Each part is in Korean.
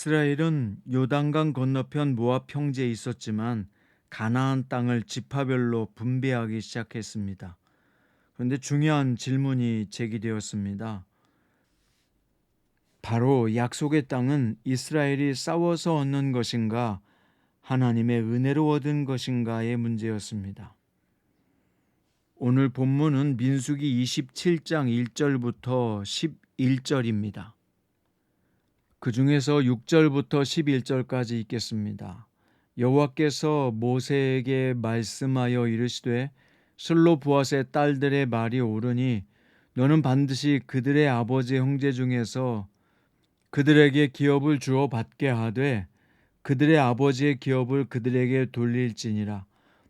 이스라엘은 요단강 건너편 모압 평지에 있었지만 가나안 땅을 지파별로 분배하기 시작했습니다. 그런데 중요한 질문이 제기되었습니다. 바로 약속의 땅은 이스라엘이 싸워서 얻는 것인가, 하나님의 은혜로 얻은 것인가의 문제였습니다. 오늘 본문은 민수기 27장 1절부터 11절입니다. 그 중에서 6절부터 11절까지 읽겠습니다. 여호와께서 모세에게 말씀하여 이르시되 슬로브앗의 딸들의 말이 옳으니 너는 반드시 그들의 아버지 형제 중에서 그들에게 기업을 주어 받게 하되 그들의 아버지의 기업을 그들에게 돌릴지니라.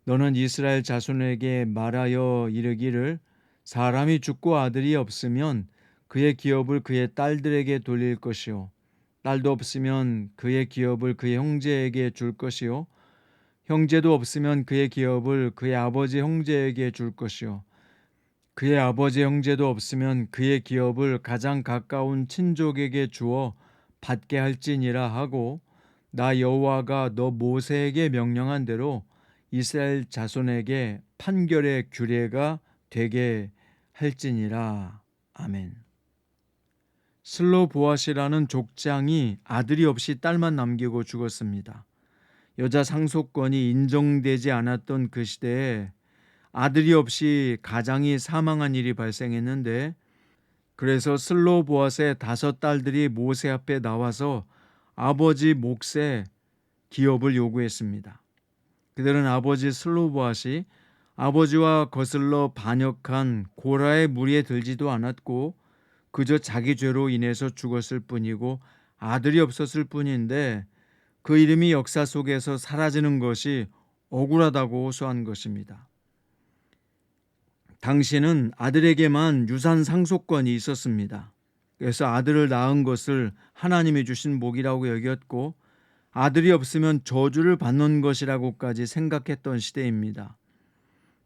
너는 이스라엘 자손에게 말하여 이르기를 사람이 죽고 아들이 없으면 그의 기업을 그의 딸들에게 돌릴 것이요 딸도 없으면 그의 기업을 그의 형제에게 줄 것이요 형제도 없으면 그의 기업을 그의 아버지 형제에게 줄 것이요 그의 아버지 형제도 없으면 그의 기업을 가장 가까운 친족에게 주어 받게 할지니라 하고 나 여호와가 너 모세에게 명령한 대로 이스라엘 자손에게 판결의 규례가 되게 할지니라. 아멘. 슬로보앗이라는 족장이 아들이 없이 딸만 남기고 죽었습니다. 여자 상속권이 인정되지 않았던 그 시대에 아들이 없이 가장이 사망한 일이 발생했는데, 그래서 슬로보앗의 5딸들이 모세 앞에 나와서 아버지 몫의 기업을 요구했습니다. 그들은 아버지 슬로보앗이 아버지와 거슬러 반역한 고라의 무리에 들지도 않았고 그저 자기 죄로 인해서 죽었을 뿐이고 아들이 없었을 뿐인데 그 이름이 역사 속에서 사라지는 것이 억울하다고 호소한 것입니다. 당시는 아들에게만 유산 상속권이 있었습니다. 그래서 아들을 낳은 것을 하나님이 주신 복이라고 여겼고 아들이 없으면 저주를 받는 것이라고까지 생각했던 시대입니다.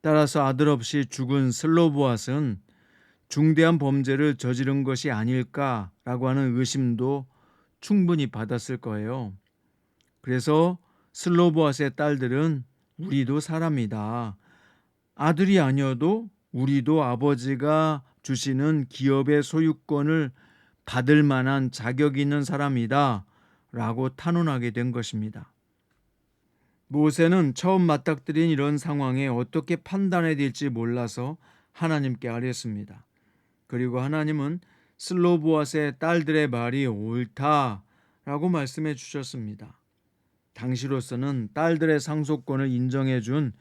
따라서 아들 없이 죽은 슬로보앗은 중대한 범죄를 저지른 것이 아닐까라고 하는 의심도 충분히 받았을 거예요. 그래서 슬로보앗의 딸들은 우리도 사람이다. 아들이 아니어도 우리도 아버지가 주시는 기업의 소유권을 받을 만한 자격이 있는 사람이다 라고 탄원하게 된 것입니다. 모세는 처음 맞닥뜨린 이런 상황에 어떻게 판단해야 될지 몰라서 하나님께 아뢰었습니다. 그리고 하나님은 슬로보앗의 딸들의 말이 옳다라고 말씀해 주셨습니다. 당시로서는 딸들의 상속권을 인정해 준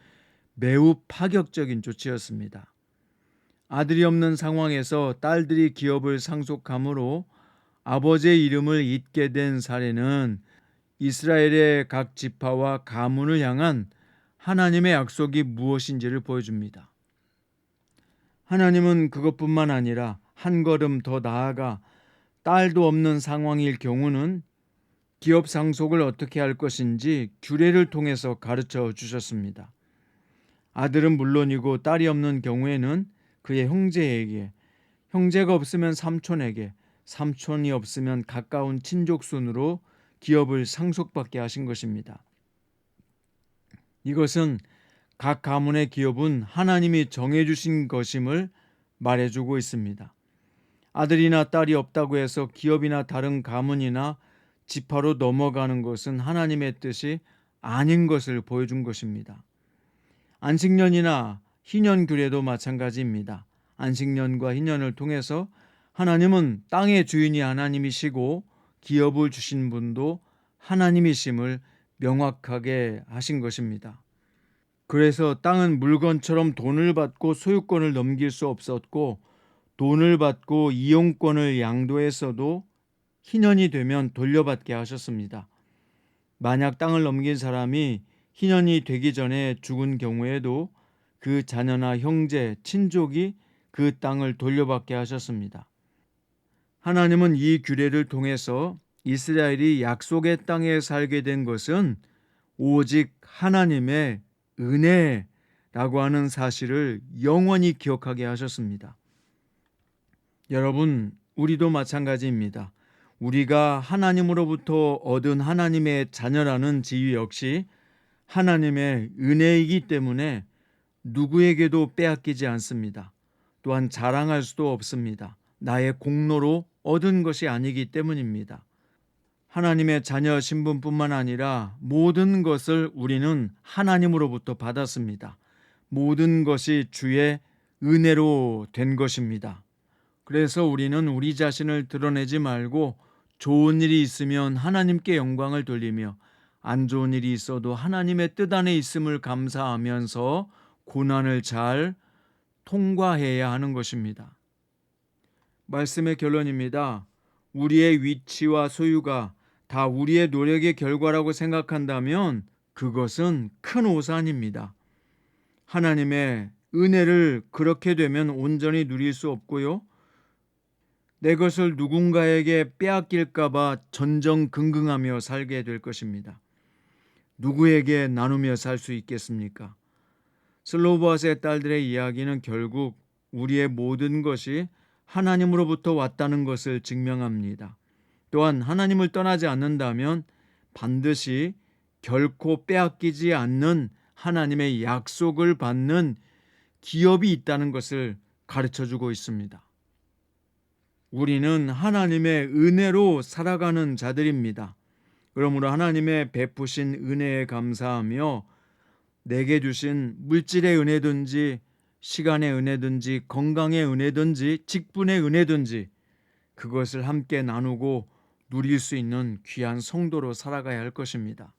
매우 파격적인 조치였습니다. 아들이 없는 상황에서 딸들이 기업을 상속함으로 아버지의 이름을 잊게 된 사례는 이스라엘의 각 지파와 가문을 향한 하나님의 약속이 무엇인지를 보여줍니다. 하나님은 그것뿐만 아니라 한 걸음 더 나아가 딸도 없는 상황일 경우는 기업 상속을 어떻게 할 것인지 규례를 통해서 가르쳐 주셨습니다. 아들은 물론이고 딸이 없는 경우에는 그의 형제에게, 형제가 없으면 삼촌에게, 삼촌이 없으면 가까운 친족 순으로 기업을 상속받게 하신 것입니다. 이것은 각 가문의 기업은 하나님이 정해주신 것임을 말해주고 있습니다. 아들이나 딸이 없다고 해서 기업이나 다른 가문이나 지파로 넘어가는 것은 하나님의 뜻이 아닌 것을 보여준 것입니다. 안식년이나 희년 규례도 마찬가지입니다. 안식년과 희년을 통해서 하나님은 땅의 주인이 하나님이시고 기업을 주신 분도 하나님이심을 명확하게 하신 것입니다. 그래서 땅은 물건처럼 돈을 받고 소유권을 넘길 수 없었고 돈을 받고 이용권을 양도했어도 희년이 되면 돌려받게 하셨습니다. 만약 땅을 넘긴 사람이 희년이 되기 전에 죽은 경우에도 그 자녀나 형제, 친족이 그 땅을 돌려받게 하셨습니다. 하나님은 이 규례를 통해서 이스라엘이 약속의 땅에 살게 된 것은 오직 하나님의 은혜라고 하는 사실을 영원히 기억하게 하셨습니다. 여러분, 우리도 마찬가지입니다. 우리가 하나님으로부터 얻은 하나님의 자녀라는 지위 역시 하나님의 은혜이기 때문에 누구에게도 빼앗기지 않습니다. 또한 자랑할 수도 없습니다. 나의 공로로 얻은 것이 아니기 때문입니다. 하나님의 자녀 신분뿐만 아니라 모든 것을 우리는 하나님으로부터 받았습니다. 모든 것이 주의 은혜로 된 것입니다. 그래서 우리는 우리 자신을 드러내지 말고 좋은 일이 있으면 하나님께 영광을 돌리며 안 좋은 일이 있어도 하나님의 뜻 안에 있음을 감사하면서 고난을 잘 통과해야 하는 것입니다. 말씀의 결론입니다. 우리의 위치와 소유가 다 우리의 노력의 결과라고 생각한다면 그것은 큰 오산입니다. 하나님의 은혜를 그렇게 되면 온전히 누릴 수 없고요. 내 것을 누군가에게 빼앗길까봐 전전긍긍하며 살게 될 것입니다. 누구에게 나누며 살 수 있겠습니까? 슬로보아스의 딸들의 이야기는 결국 우리의 모든 것이 하나님으로부터 왔다는 것을 증명합니다. 또한 하나님을 떠나지 않는다면 반드시 결코 빼앗기지 않는 하나님의 약속을 받는 기업이 있다는 것을 가르쳐주고 있습니다. 우리는 하나님의 은혜로 살아가는 자들입니다. 그러므로 하나님의 베푸신 은혜에 감사하며 내게 주신 물질의 은혜든지 시간의 은혜든지 건강의 은혜든지 직분의 은혜든지 그것을 함께 나누고 누릴 수 있는 귀한 성도로 살아가야 할 것입니다.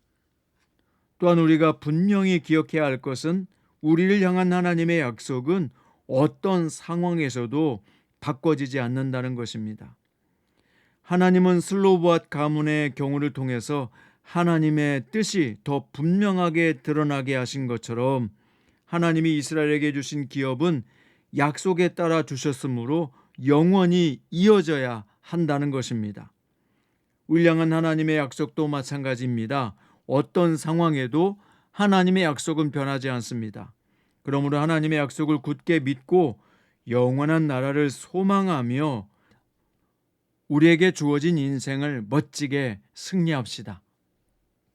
또한 우리가 분명히 기억해야 할 것은 우리를 향한 하나님의 약속은 어떤 상황에서도 바꿔지지 않는다는 것입니다. 하나님은 슬로보앗 가문의 경우를 통해서 하나님의 뜻이 더 분명하게 드러나게 하신 것처럼 하나님이 이스라엘에게 주신 기업은 약속에 따라 주셨으므로 영원히 이어져야 한다는 것입니다. 울량한 하나님의 약속도 마찬가지입니다. 어떤 상황에도 하나님의 약속은 변하지 않습니다. 그러므로 하나님의 약속을 굳게 믿고 영원한 나라를 소망하며 우리에게 주어진 인생을 멋지게 승리합시다.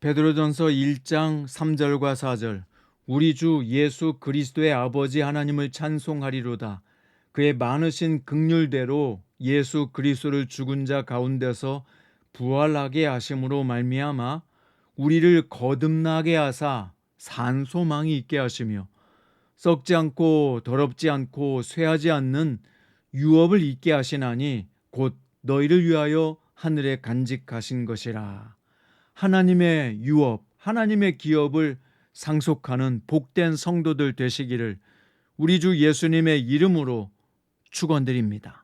베드로전서 1장 3절과 4절 우리 주 예수 그리스도의 아버지 하나님을 찬송하리로다. 그의 많으신 긍휼대로 예수 그리스도를 죽은 자 가운데서 부활하게 하심으로 말미암아 우리를 거듭나게 하사 산 소망이 있게 하시며 썩지 않고 더럽지 않고 쇠하지 않는 유업을 있게 하시나니 곧 너희를 위하여 하늘에 간직하신 것이라. 하나님의 유업, 하나님의 기업을 상속하는 복된 성도들 되시기를 우리 주 예수님의 이름으로 축원드립니다.